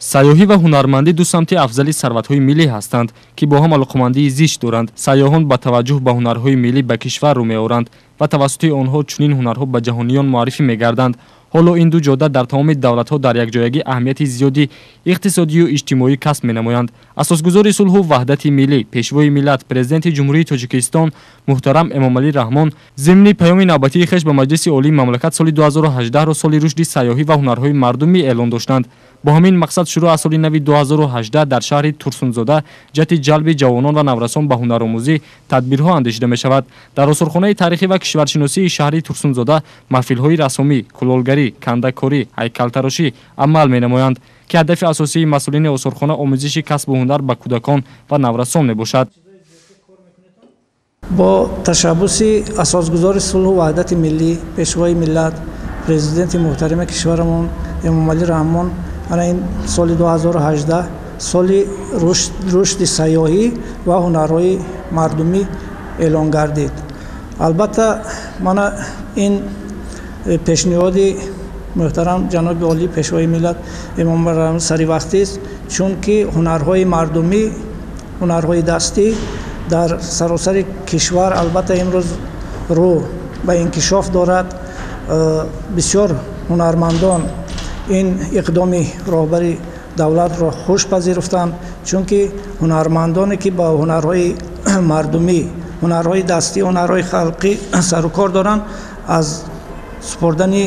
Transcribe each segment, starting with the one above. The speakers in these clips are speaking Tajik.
сайёҳӣ ва ҳунармандӣ ду самти афзали сарватҳои миллӣ ҳастанд, ки бо ҳам алоқамандии зишт доранд. Сайёҳон ба таваҷҷӯҳ ба ҳунарҳои миллӣ ба кишвар рӯ меоранд ва тавассути онҳо чунин ҳунарҳо ба ҷаҳониён муаррифӣ мегарданд. ҳоло ин ду ҷода дар тамоми давлатҳо дар якҷоягӣ аҳамияти зиёди иқтисодию иҷтимоӣ касб менамоянд. Асосгузори сулҳу ваҳдати миллӣ, пешвои миллат, президенти ҷумҳурии Тоҷикистон муҳтарам Эмомалӣ Раҳмон зимни паёми навбатии хеш ба Маҷлиси олии мамлакат соли 2018-ро соли рушди сайёҳӣ ва ҳунарҳои мардумӣ эълон доштанд. Бо ҳамин мақсад шурӯъ аз соли нави 2018 дар шаҳри Турсунзода ҷаҳати ҷалби ҷавонон ва наврасон ба ҳунаромӯзӣ тадбирҳо андешида мешавад. Дар осорхонаи таърихӣ ва кишваршиносии шаҳри Турсунзода маҳфилҳои расомӣ, кулолгарӣ, кандакорӣ, ҳайкалтарошӣ амал менамоянд, ки ҳадафи асосии масъулини осорхона омӯзиши касбу ҳунар ба кӯдакон ва наврасон мебошад. бо ташаббуси асосгузори сулҳу ваҳдати миллӣ, пешвои миллат, президенти муҳтарами кишварамон Эмомалӣ Раҳмон, ана ин соли 2018 соли рушди сайёҳӣ ва ҳунарҳои мардумӣ эълон гардид. албатта мана ин пешниҳоди муҳтарам ҷаноби олии пешвои миллат Эмомалӣ Раҳмон саривақтист, чунки ҳунарҳои мардумӣ, ҳунарҳои дастӣ дар саросари кишвар албатта имрӯз рӯ ба инкишоф дорад. бисёр ҳунармандон ин иқдоми роҳбари давлатро хуш пазируфтанд, чунки ҳунармандоне ки ба ҳунарҳои мардумӣ, ҳунарҳои дастӣ, ҳунарҳои халқӣ сару кор доранд, аз супурдани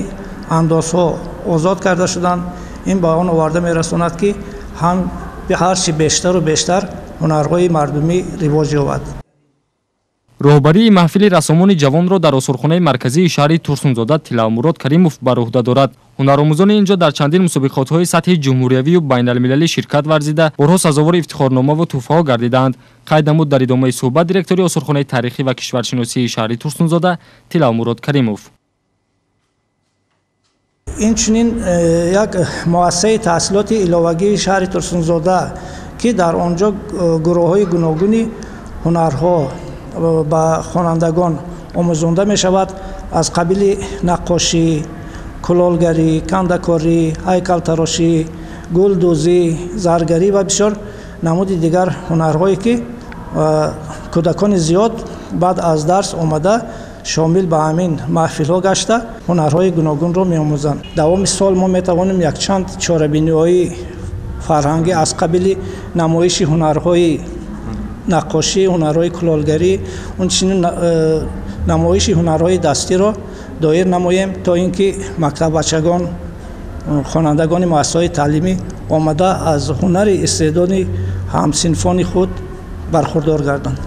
андозҳо озод карда шуданд. ин ба он оварда мерасонад ки ҳарчи бештару бештар ҳунарҳои мардумӣ ривоҷ ёбад. роҳбарии маҳфили расомони ҷавонро дар осорхонаи марказии шаҳри Турсунзода Тилавмурод Каримов бар уҳда дорад. ҳунаромӯзони инҷо дар чандин мусобиқотҳои сатҳи ҷумҳуриявию байналмилалӣ ширкат варзида борҳо сазовори ифтихорномаву тӯҳфаҳо гардидаанд. қайд намуд дар идомаи суҳбат директори осорхонаи таърихӣ ва кишваршиносии шаҳри Турсунзода Тилавмурод Каримов. инчунин як муассисаи таҳсилоти иловагии шаҳри Турсунзода, ки дар он ҷо гурӯҳҳои гуногуни ҳунарҳо ба хонандагон омӯзонда мешавад. аз қабили наққошӣ, кулолгарӣ, кандакорӣ, ҳайкалтарошӣ, гулдӯзӣ, заргарӣ ва бисёр намуди дигар ҳунарҳое ки кӯдакони зиёд баъд аз дарс омада шомил ба ҳамин маҳфилҳо гашта ҳунарҳои гуногунро меомӯзанд. давоми сол мо метавонем якчанд чорабиниҳои фарҳангӣ аз қабили намоиши ҳунарҳои наққошӣ, ҳунарҳои кулолгарӣ, инчунин намоиши ҳунарҳои дастиро доир намоем, то ин ки мактаббачагон, хонандагони муассисаҳои таълимӣ омада аз ҳунари истеъдоди ҳамсинфони худ бархурдор гарданд.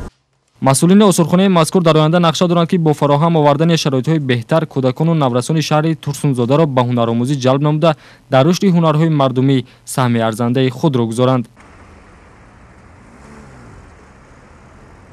масъулини осорхонаи мазкур дар оянда нақша доранд ки бо фароҳам овардани шароитҳои беҳтар кӯдакону наврасони шаҳри Турсунзодаро ба ҳунаромӯзӣ ҷалб намуда дар рушди ҳунарҳои мардумӣ саҳми арзандаи худро гузоранд.